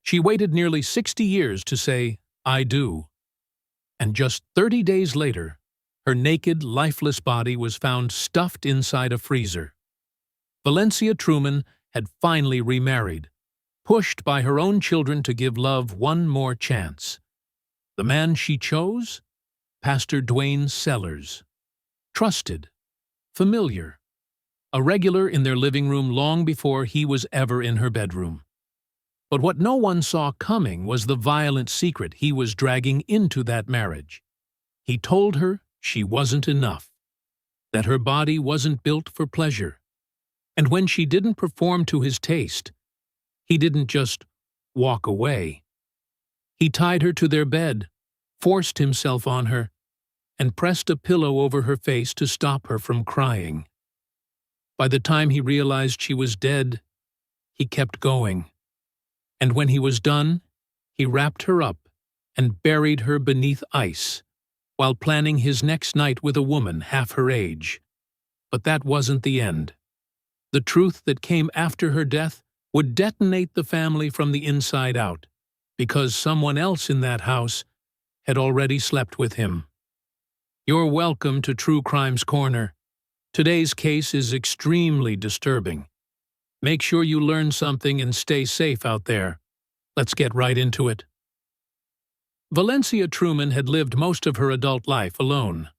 She waited nearly 60 years to say, "I do." And just 30 days later, her naked, lifeless body was found stuffed inside a freezer. Valencia Truman had finally remarried, pushed by her own children to give love one more chance. The man she chose? Pastor Dwayne Sellers. Trusted, familiar, a regular in their living room long before he was ever in her bedroom. But what no one saw coming was the violent secret he was dragging into that marriage. He told her she wasn't enough, that her body wasn't built for pleasure. And when she didn't perform to his taste, he didn't just walk away. He tied her to their bed, forced himself on her, and pressed a pillow over her face to stop her from crying. By the time he realized she was dead, he kept going. And when he was done, he wrapped her up and buried her beneath ice, while planning his next night with a woman half her age. But that wasn't the end. The truth that came after her death would detonate the family from the inside out, because someone else in that house had already slept with him. You're welcome to True Crime's Corner. Today's case is extremely disturbing. Make sure you learn something and stay safe out there. Let's get right into it. Valencia Truman had lived most of her adult life alone.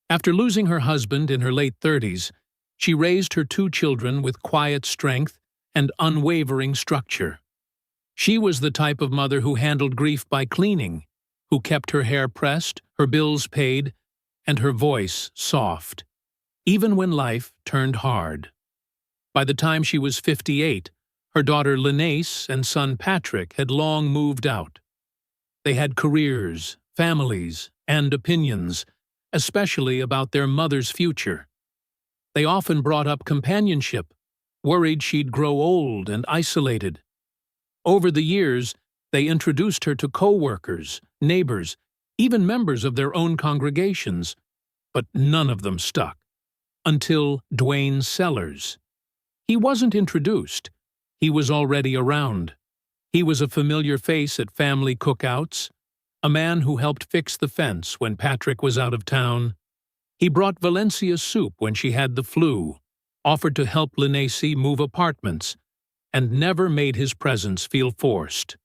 After losing her husband in her late 30s, she raised her 2 children with quiet strength and unwavering structure. She was the type of mother who handled grief by cleaning, who kept her hair pressed, her bills paid, and her voice soft, even when life turned hard. By the time she was 58, her daughter Linace and son Patrick had long moved out. They had careers, families, and opinions, especially about their mother's future. They often brought up companionship, worried she'd grow old and isolated. Over the years, they introduced her to co-workers, neighbors, even members of their own congregations, but none of them stuck. Until Dwayne Sellers. He wasn't introduced. He was already around. He was a familiar face at family cookouts, a man who helped fix the fence when Patrick was out of town. He brought Valencia soup when she had the flu, offered to help Linace move apartments, and never made his presence feel forced.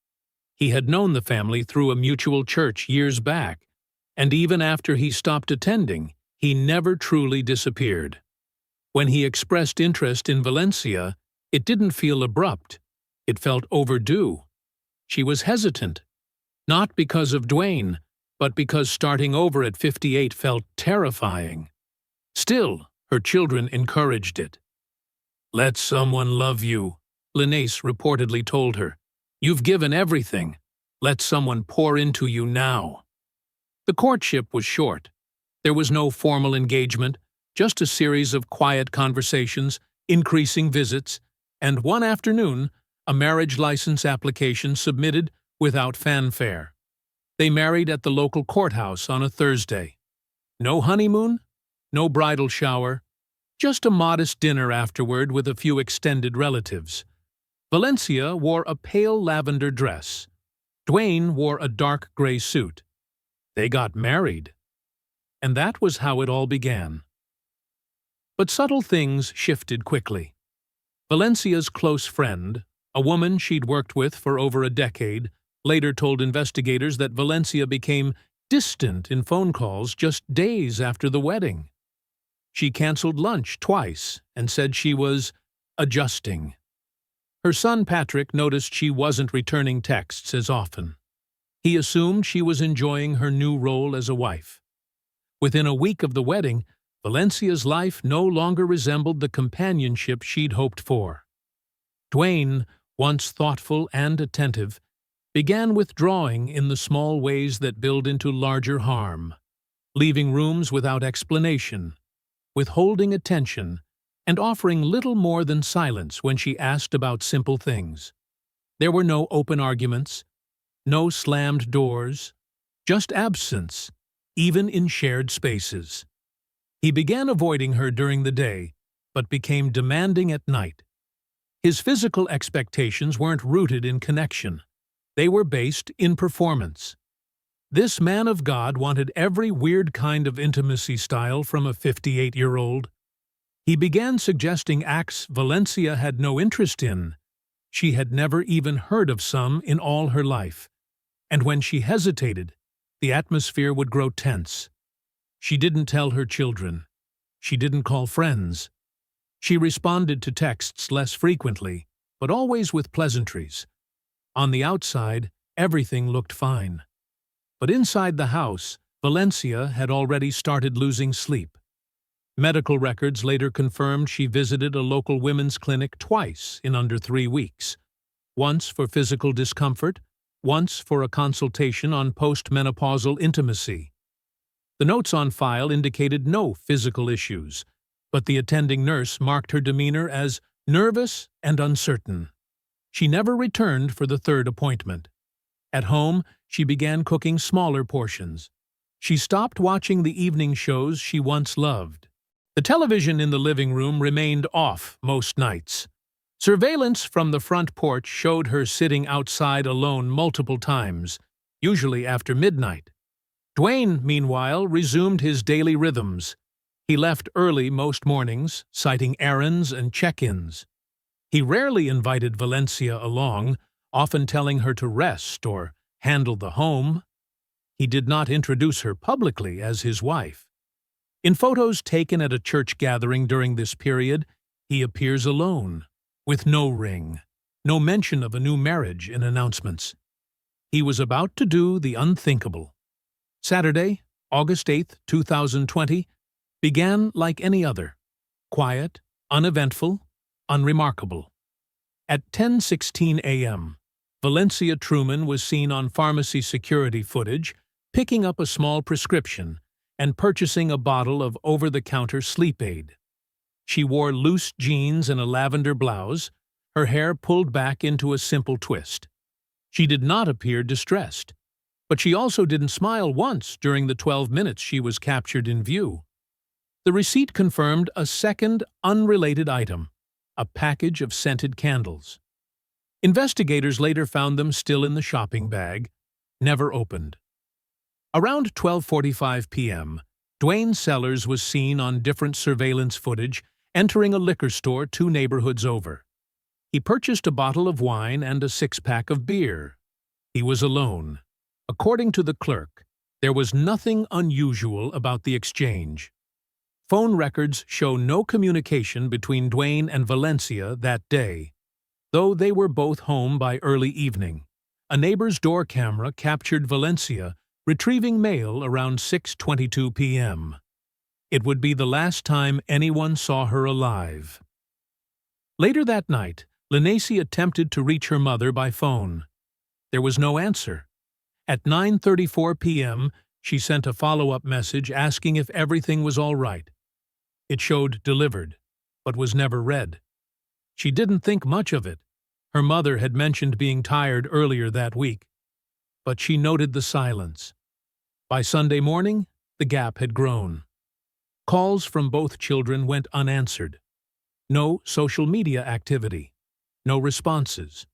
He had known the family through a mutual church years back, and even after he stopped attending, he never truly disappeared. When he expressed interest in Valencia, it didn't feel abrupt. It felt overdue. She was hesitant, not because of Dwayne, but because starting over at 58 felt terrifying. Still, her children encouraged it. "Let someone love you," Linace reportedly told her. "You've given everything. Let someone pour into you now." The courtship was short. There was no formal engagement, just a series of quiet conversations, increasing visits, and one afternoon, a marriage license application submitted without fanfare. They married at the local courthouse on a Thursday. No honeymoon, no bridal shower, just a modest dinner afterward with a few extended relatives. Valencia wore a pale lavender dress. Dwayne wore a dark gray suit. They got married. And that was how it all began. But subtle things shifted quickly. Valencia's close friend, a woman she'd worked with for over a decade, later told investigators that Valencia became distant in phone calls just days after the wedding. She canceled lunch twice and said she was adjusting. Her son Patrick noticed she wasn't returning texts as often. He assumed she was enjoying her new role as a wife. Within a week of the wedding, Valencia's life no longer resembled the companionship she'd hoped for. Dwayne, once thoughtful and attentive, began withdrawing in the small ways that build into larger harm, leaving rooms without explanation, withholding attention, and offering little more than silence when she asked about simple things. There were no open arguments, no slammed doors, just absence, even in shared spaces. He began avoiding her during the day, but became demanding at night. His physical expectations weren't rooted in connection. They were based in performance. This man of God wanted every weird kind of intimacy style from a 58-year-old. He began suggesting acts Valencia had no interest in. She had never even heard of some in all her life. And when she hesitated, the atmosphere would grow tense. She didn't tell her children. She didn't call friends. She responded to texts less frequently, but always with pleasantries. On the outside, everything looked fine. But inside the house, Valencia had already started losing sleep. Medical records later confirmed she visited a local women's clinic twice in under 3 weeks. Once for physical discomfort, once for a consultation on postmenopausal intimacy. The notes on file indicated no physical issues, but the attending nurse marked her demeanor as nervous and uncertain. She never returned for the third appointment. At home, she began cooking smaller portions. She stopped watching the evening shows she once loved. The television in the living room remained off most nights. Surveillance from the front porch showed her sitting outside alone multiple times, usually after midnight. Dwayne, meanwhile, resumed his daily rhythms. He left early most mornings, citing errands and check-ins. He rarely invited Valencia along, often telling her to rest or handle the home. He did not introduce her publicly as his wife. In photos taken at a church gathering during this period, he appears alone, with no ring, no mention of a new marriage in announcements. He was about to do the unthinkable. Saturday, August 8, 2020, began like any other, quiet, uneventful, unremarkable. At 10:16 a.m., Valencia Truman was seen on pharmacy security footage picking up a small prescription and purchasing a bottle of over-the-counter sleep aid. She wore loose jeans and a lavender blouse, her hair pulled back into a simple twist. She did not appear distressed, but she also didn't smile once during the 12 minutes she was captured in view. The receipt confirmed a second, unrelated item, a package of scented candles. Investigators later found them still in the shopping bag, never opened. Around 12:45 p.m., Dwayne Sellers was seen on different surveillance footage entering a liquor store 2 neighborhoods over. He purchased a bottle of wine and a 6-pack of beer. He was alone. According to the clerk, there was nothing unusual about the exchange. Phone records show no communication between Dwayne and Valencia that day, though they were both home by early evening. A neighbor's door camera captured Valencia retrieving mail around 6:22 p.m. It would be the last time anyone saw her alive. Later that night, Linacy attempted to reach her mother by phone. There was no answer. At 9:34 p.m., she sent a follow-up message asking if everything was all right. It showed delivered, but was never read. She didn't think much of it. Her mother had mentioned being tired earlier that week, but she noted the silence. By Sunday morning, the gap had grown. Calls from both children went unanswered. No social media activity. No responses.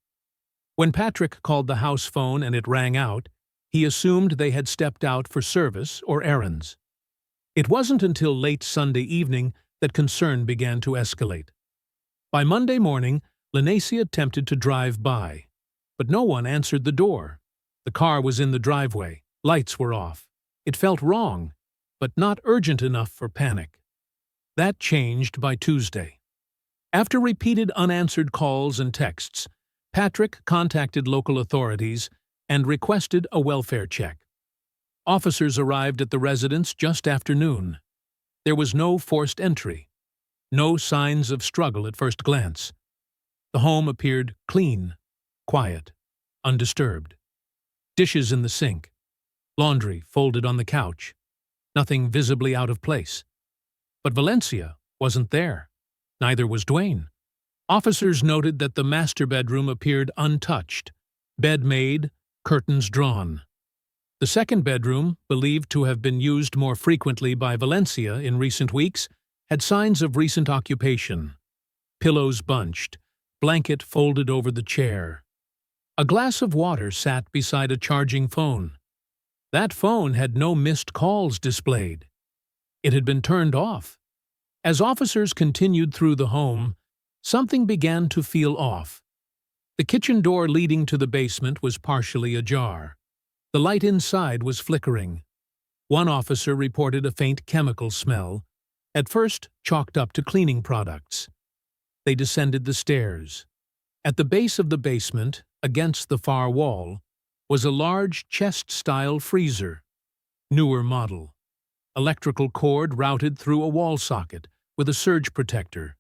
When Patrick called the house phone and it rang out, he assumed they had stepped out for service or errands. It wasn't until late Sunday evening that concern began to escalate. By Monday morning, Linacy attempted to drive by, but no one answered the door. The car was in the driveway. Lights were off. It felt wrong, but not urgent enough for panic. That changed by Tuesday. After repeated unanswered calls and texts, Patrick contacted local authorities and requested a welfare check. Officers arrived at the residence just after noon. There was no forced entry, no signs of struggle at first glance. The home appeared clean, quiet, undisturbed. Dishes in the sink, laundry folded on the couch, nothing visibly out of place. But Valencia wasn't there. Neither was Dwayne. Officers noted that the master bedroom appeared untouched, bed made, curtains drawn. The second bedroom, believed to have been used more frequently by Valencia in recent weeks, had signs of recent occupation. Pillows bunched, blanket folded over the chair. A glass of water sat beside a charging phone. That phone had no missed calls displayed. It had been turned off. As officers continued through the home, something began to feel off. The kitchen door leading to the basement was partially ajar. The light inside was flickering. One officer reported a faint chemical smell, at first chalked up to cleaning products. They descended the stairs. At the base of the basement, against the far wall, was a large chest-style freezer, newer model. Electrical cord routed through a wall socket with a surge protector.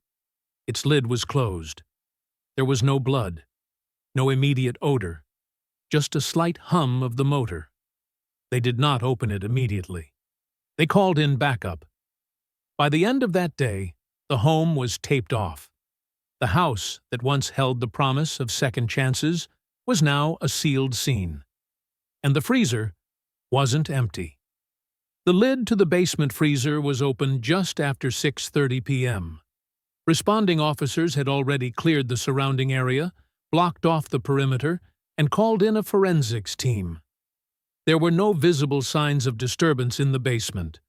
Its lid was closed. There was no blood, no immediate odor, just a slight hum of the motor. They did not open it immediately. They called in backup. By the end of that day, the home was taped off. The house that once held the promise of second chances was now a sealed scene. And the freezer wasn't empty. The lid to the basement freezer was open just after 6:30 p.m. Responding officers had already cleared the surrounding area, blocked off the perimeter, and called in a forensics team. There were no visible signs of disturbance in the basement.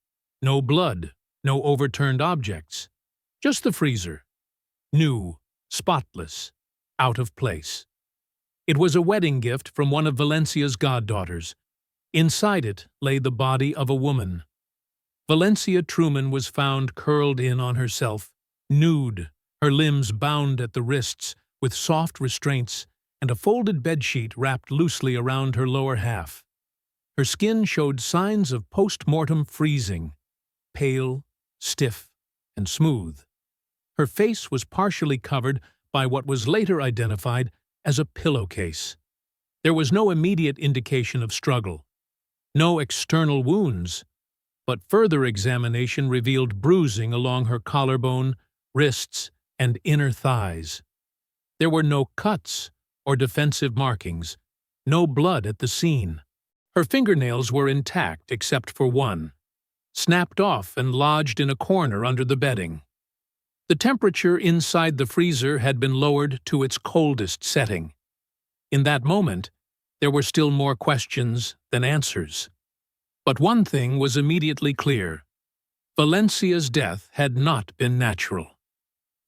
No blood, no overturned objects. Just the freezer. New, spotless, out of place. It was a wedding gift from one of Valencia's goddaughters. Inside it lay the body of a woman. Valencia Truman was found curled in on herself, nude, her limbs bound at the wrists with soft restraints and a folded bedsheet wrapped loosely around her lower half. Her skin showed signs of post-mortem freezing, pale, stiff, and smooth. Her face was partially covered by what was later identified as a pillowcase. There was no immediate indication of struggle, no external wounds, but further examination revealed bruising along her collarbone, wrists, and inner thighs. There were no cuts or defensive markings, no blood at the scene. Her fingernails were intact except for one, snapped off and lodged in a corner under the bedding. The temperature inside the freezer had been lowered to its coldest setting. In that moment, there were still more questions than answers. But one thing was immediately clear. Valencia's death had not been natural.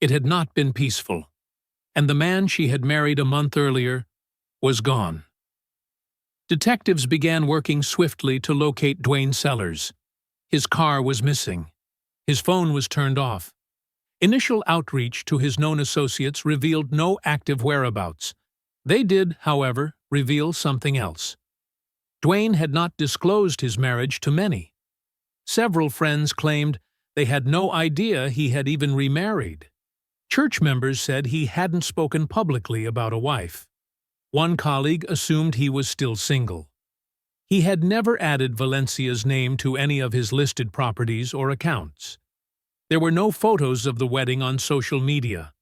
It had not been peaceful. And the man she had married a month earlier was gone. Detectives began working swiftly to locate Dwayne Sellers. His car was missing. His phone was turned off. Initial outreach to his known associates revealed no active whereabouts. They did, however, reveal something else. Dwayne had not disclosed his marriage to many. Several friends claimed they had no idea he had even remarried. Church members said he hadn't spoken publicly about a wife. One colleague assumed he was still single. He had never added Valencia's name to any of his listed properties or accounts. There were no photos of the wedding on social media.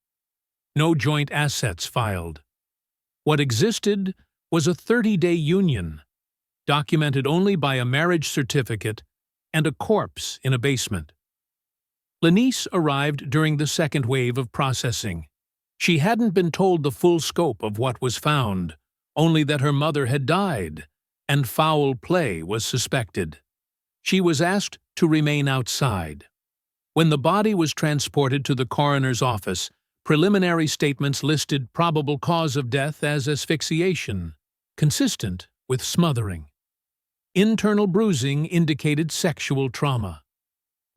No joint assets filed. What existed was a 30-day union, documented only by a marriage certificate and a corpse in a basement. Lenice arrived during the second wave of processing. She hadn't been told the full scope of what was found, only that her mother had died, and foul play was suspected. She was asked to remain outside. When the body was transported to the coroner's office, preliminary statements listed probable cause of death as asphyxiation, consistent with smothering. Internal bruising indicated sexual trauma.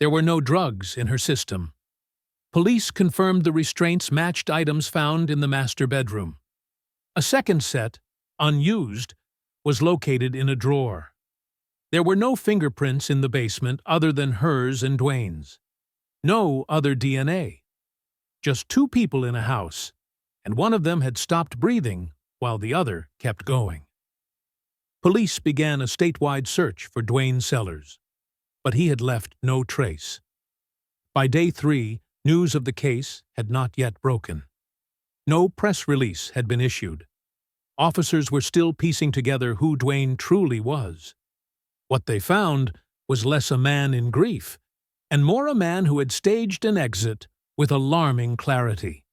There were no drugs in her system. Police confirmed the restraints matched items found in the master bedroom. A second set, unused, was located in a drawer. There were no fingerprints in the basement other than hers and Dwayne's. No other DNA. Just two people in a house, and one of them had stopped breathing while the other kept going. Police began a statewide search for Dwayne Sellers, but he had left no trace. By day 3, news of the case had not yet broken. No press release had been issued. Officers were still piecing together who Dwayne truly was. What they found was less a man in grief, and more a man who had staged an exit with alarming clarity.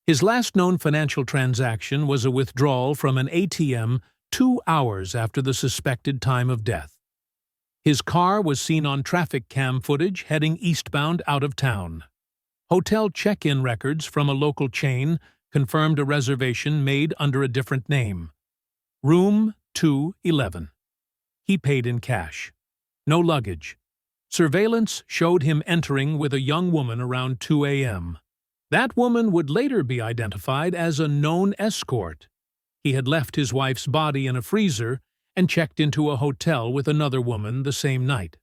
His last known financial transaction was a withdrawal from an ATM 2 hours after the suspected time of death. His car was seen on traffic cam footage heading eastbound out of town. Hotel check-in records from a local chain confirmed a reservation made under a different name. Room 211. He paid in cash. No luggage. Surveillance showed him entering with a young woman around 2 a.m. That woman would later be identified as a known escort. He had left his wife's body in a freezer and checked into a hotel with another woman the same night.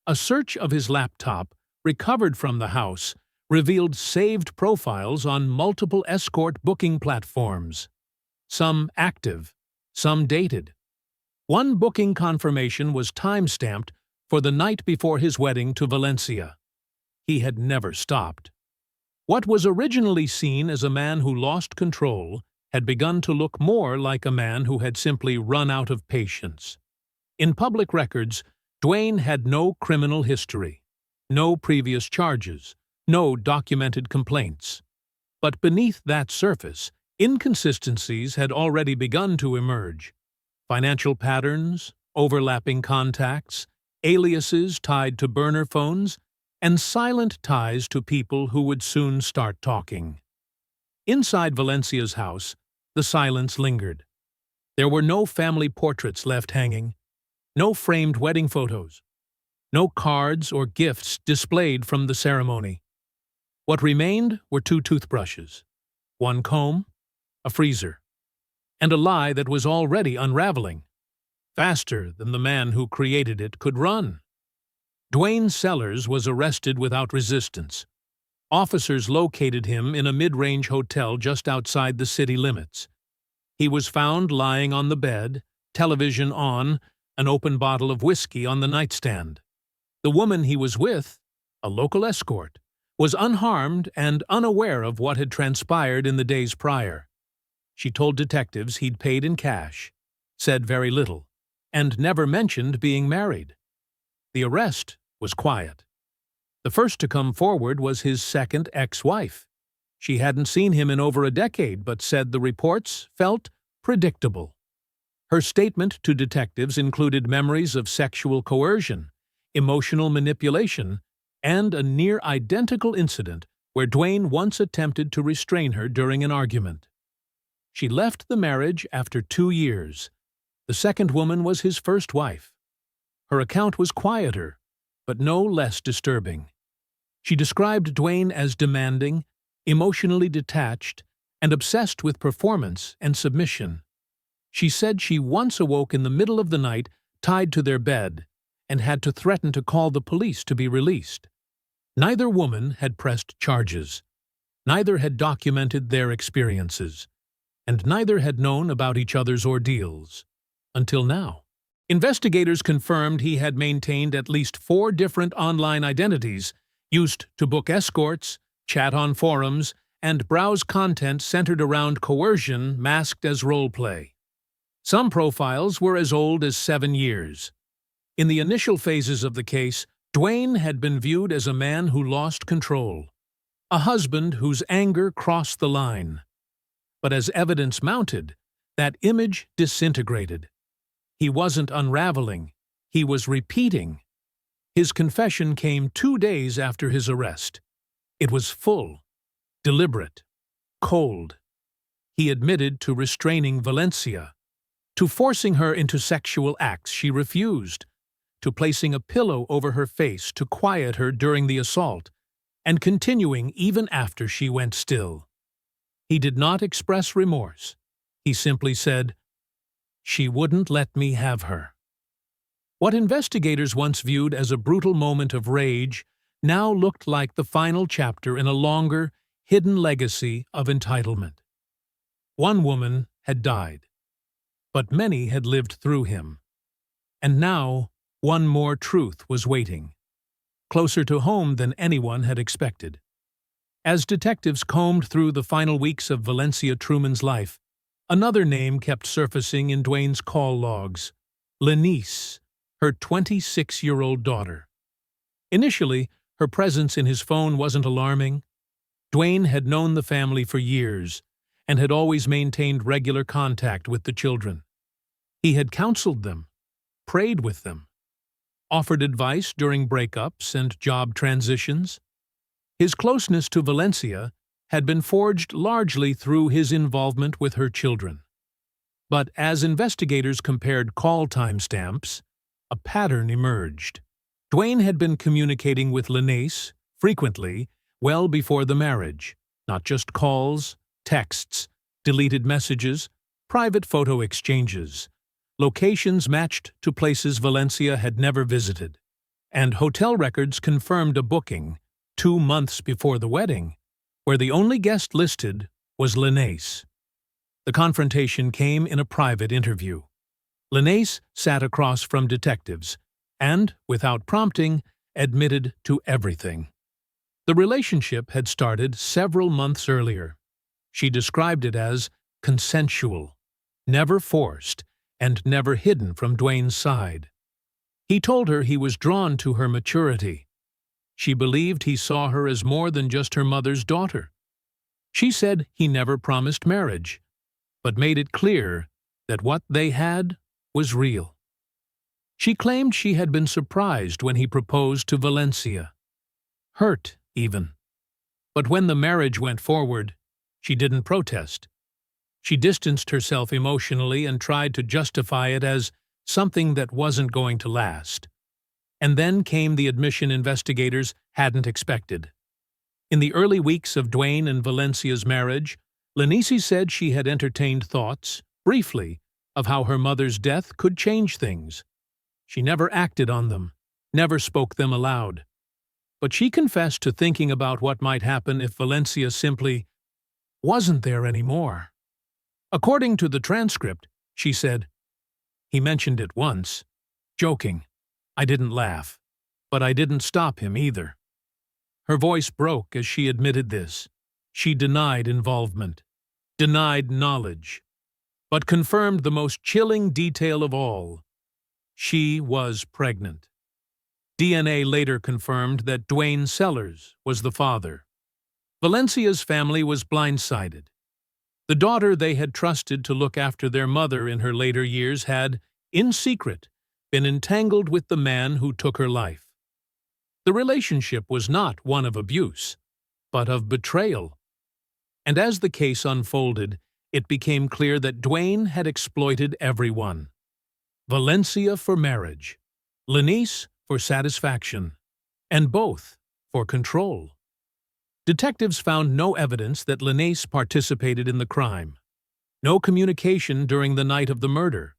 A search of his laptop, recovered from the house, revealed saved profiles on multiple escort booking platforms. Some active, some dated. One booking confirmation was time-stamped for the night before his wedding to Valencia. He had never stopped. What was originally seen as a man who lost control had begun to look more like a man who had simply run out of patience. In public records, Dwayne had no criminal history, no previous charges, no documented complaints. But beneath that surface, inconsistencies had already begun to emerge. Financial patterns, overlapping contacts, aliases tied to burner phones, and silent ties to people who would soon start talking. Inside Valencia's house, the silence lingered. There were no family portraits left hanging, no framed wedding photos, no cards or gifts displayed from the ceremony. What remained were 2 toothbrushes, 1 comb, a freezer, and a lie that was already unraveling, faster than the man who created it could run. Dwayne Sellers was arrested without resistance. Officers located him in a mid-range hotel just outside the city limits. He was found lying on the bed, television on, an open bottle of whiskey on the nightstand. The woman he was with, a local escort, was unharmed and unaware of what had transpired in the days prior. She told detectives he'd paid in cash, said very little, and never mentioned being married. The arrest was quiet. The first to come forward was his second ex-wife. She hadn't seen him in over a decade, but said the reports felt predictable. Her statement to detectives included memories of sexual coercion, emotional manipulation, and a near-identical incident where Dwayne once attempted to restrain her during an argument. She left the marriage after 2 years. The second woman was his first wife. Her account was quieter, but no less disturbing. She described Dwayne as demanding, emotionally detached, and obsessed with performance and submission. She said she once awoke in the middle of the night, tied to their bed, and had to threaten to call the police to be released. Neither woman had pressed charges. Neither had documented their experiences. And neither had known about each other's ordeals. Until now. Investigators confirmed he had maintained at least 4 different online identities, used to book escorts, chat on forums, and browse content centered around coercion masked as roleplay. Some profiles were as old as 7 years. In the initial phases of the case, Dwayne had been viewed as a man who lost control, a husband whose anger crossed the line. But as evidence mounted, that image disintegrated. He wasn't unraveling, he was repeating. His confession came 2 days after his arrest. It was full, deliberate, cold. He admitted to restraining Valencia, to forcing her into sexual acts she refused, to placing a pillow over her face to quiet her during the assault, and continuing even after she went still. He did not express remorse. He simply said, "She wouldn't let me have her." What investigators once viewed as a brutal moment of rage now looked like the final chapter in a longer, hidden legacy of entitlement. One woman had died, but many had lived through him. And now, one more truth was waiting, closer to home than anyone had expected. As detectives combed through the final weeks of Valencia Truman's life, another name kept surfacing in Dwayne's call logs: Lenice, her 26-year-old daughter. Initially, her presence in his phone wasn't alarming. Duane had known the family for years and had always maintained regular contact with the children. He had counseled them, prayed with them, offered advice during breakups and job transitions. His closeness to Valencia had been forged largely through his involvement with her children. But as investigators compared call timestamps, a pattern emerged. Duane had been communicating with Linnaeus frequently well before the marriage, not just calls, texts, deleted messages, private photo exchanges. Locations matched to places Valencia had never visited, and hotel records confirmed a booking 2 months before the wedding, where the only guest listed was Linnaeus. The confrontation came in a private interview. Linnaeus sat across from detectives and, without prompting, admitted to everything. The relationship had started several months earlier. She described it as consensual, never forced, and never hidden from Duane's side. He told her he was drawn to her maturity. She believed he saw her as more than just her mother's daughter. She said he never promised marriage, but made it clear that what they had was real. She claimed she had been surprised when he proposed to Valencia. Hurt, even. But when the marriage went forward, she didn't protest. She distanced herself emotionally and tried to justify it as something that wasn't going to last. And then came the admission investigators hadn't expected. In the early weeks of Duane and Valencia's marriage, Linnaeus said she had entertained thoughts, briefly, of how her mother's death could change things. She never acted on them, never spoke them aloud. But she confessed to thinking about what might happen if Valencia simply wasn't there anymore. According to the transcript, she said, "He mentioned it once, joking. I didn't laugh, but I didn't stop him either." Her voice broke as she admitted this. She denied involvement, denied knowledge, but confirmed the most chilling detail of all. She was pregnant. DNA later confirmed that Duane Sellers was the father. Valencia's family was blindsided. The daughter they had trusted to look after their mother in her later years had, in secret, been entangled with the man who took her life. The relationship was not one of abuse, but of betrayal. And as the case unfolded, it became clear that Duane had exploited everyone. Valencia for marriage, Linnaeus for satisfaction, and both for control. Detectives found no evidence that Linnaeus participated in the crime. No communication during the night of the murder.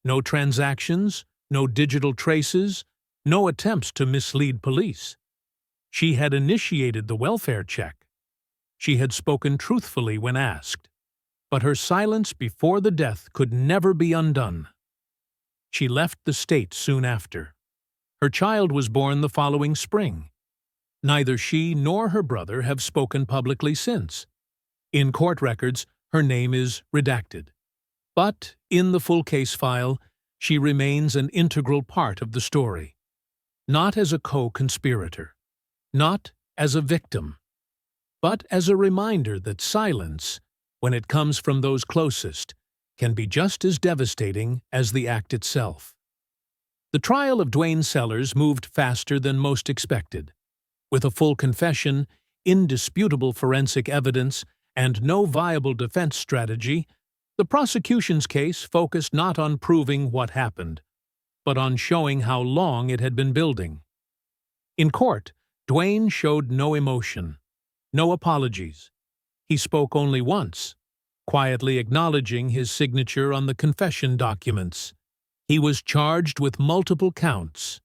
No transactions, no digital traces, no attempts to mislead police. She had initiated the welfare check. She had spoken truthfully when asked. But her silence before the death could never be undone. She left the state soon after. Her child was born the following spring. Neither she nor her brother have spoken publicly since. In court records, her name is redacted. But in the full case file, she remains an integral part of the story. Not as a co-conspirator, not as a victim, but as a reminder that silence, when it comes from those closest, can be just as devastating as the act itself. The trial of Duane Sellers moved faster than most expected. With a full confession, indisputable forensic evidence, and no viable defense strategy, the prosecution's case focused not on proving what happened, but on showing how long it had been building. In court, Duane showed no emotion, no apologies. He spoke only once, quietly acknowledging his signature on the confession documents. He was charged with multiple counts: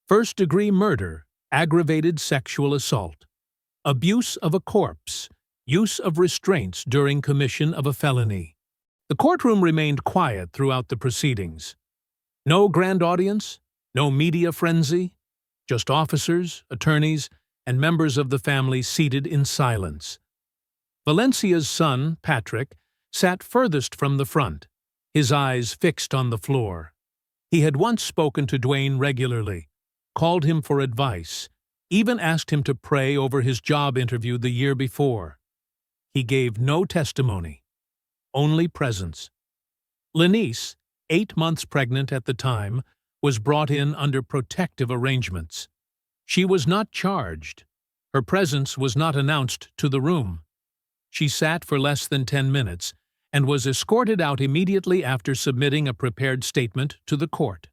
first-degree murder, aggravated sexual assault, abuse of a corpse, use of restraints during commission of a felony. The courtroom remained quiet throughout the proceedings. No grand audience, no media frenzy, just officers, attorneys, and members of the family seated in silence. Valencia's son, Patrick, sat furthest from the front, his eyes fixed on the floor. He had once spoken to Duane regularly, called him for advice, even asked him to pray over his job interview the year before. He gave no testimony, only presence. Lenice, 8 months pregnant at the time, was brought in under protective arrangements. She was not charged. Her presence was not announced to the room. She sat for less than 10 minutes and was escorted out immediately after submitting a prepared statement to the court.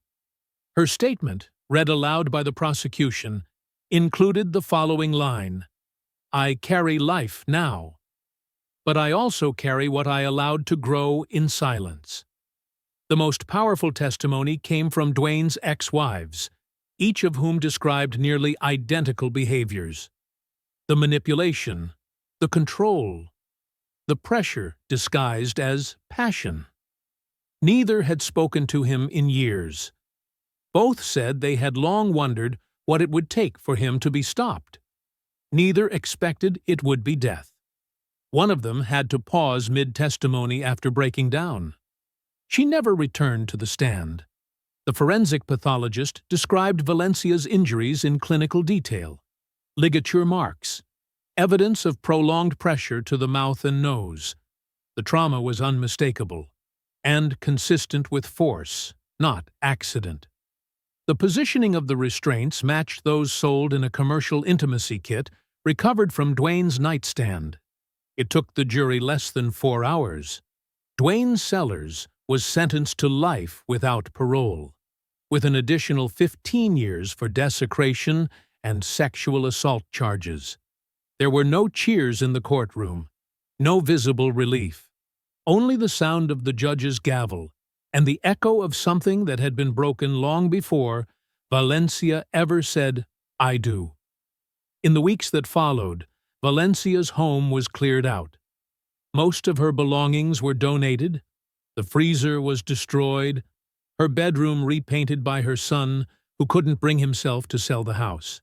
Her statement, read aloud by the prosecution, included the following line: "I carry life now, but I also carry what I allowed to grow in silence." The most powerful testimony came from Dwayne's ex-wives, each of whom described nearly identical behaviors. The manipulation, the control, the pressure disguised as passion. Neither had spoken to him in years. Both said they had long wondered what it would take for him to be stopped. Neither expected it would be death. One of them had to pause mid-testimony after breaking down. She never returned to the stand. The forensic pathologist described Valencia's injuries in clinical detail: ligature marks, evidence of prolonged pressure to the mouth and nose. The trauma was unmistakable and consistent with force, not accident. The positioning of the restraints matched those sold in a commercial intimacy kit recovered from Dwayne's nightstand. It took the jury less than 4 hours. Dwayne Sellers was sentenced to life without parole, with an additional 15 years for desecration and sexual assault charges. There were no cheers in the courtroom, no visible relief, only the sound of the judge's gavel and the echo of something that had been broken long before Valencia ever said, "I do." In the weeks that followed, Valencia's home was cleared out. Most of her belongings were donated. The freezer was destroyed, her bedroom repainted by her son, who couldn't bring himself to sell the house.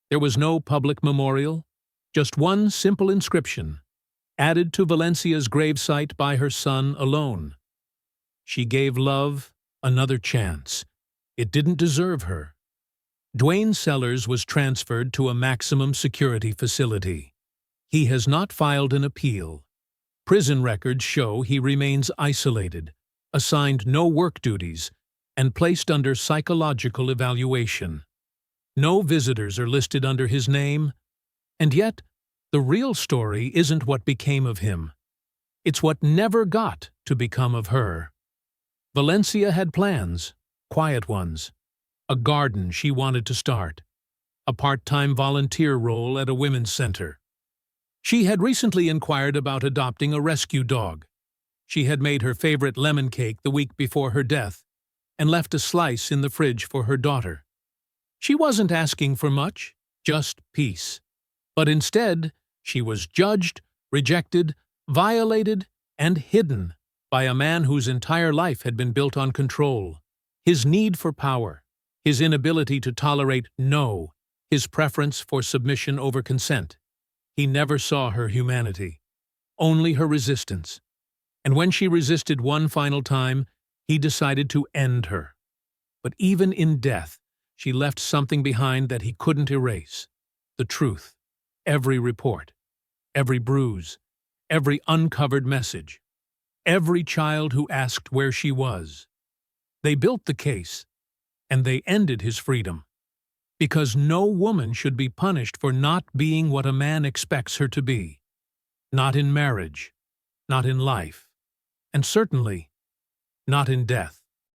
There was no public memorial, just one simple inscription, added to Valencia's gravesite by her son alone. She gave love another chance. It didn't deserve her. Dwayne Sellers was transferred to a maximum security facility. He has not filed an appeal. Prison records show he remains isolated, assigned no work duties, and placed under psychological evaluation. No visitors are listed under his name, and yet the real story isn't what became of him. It's what never got to become of her. Valencia had plans, quiet ones: a garden she wanted to start, a part-time volunteer role at a women's center. She had recently inquired about adopting a rescue dog. She had made her favorite lemon cake the week before her death and left a slice in the fridge for her daughter. She wasn't asking for much, just peace. But instead, she was judged, rejected, violated, and hidden by a man whose entire life had been built on control. His need for power, his inability to tolerate no, his preference for submission over consent. He never saw her humanity, only her resistance. And when she resisted one final time, he decided to end her. But even in death, she left something behind that he couldn't erase: the truth, every report, every bruise, every uncovered message, every child who asked where she was. They built the case, and they ended his freedom. Because no woman should be punished for not being what a man expects her to be. Not in marriage, not in life, and certainly not in death.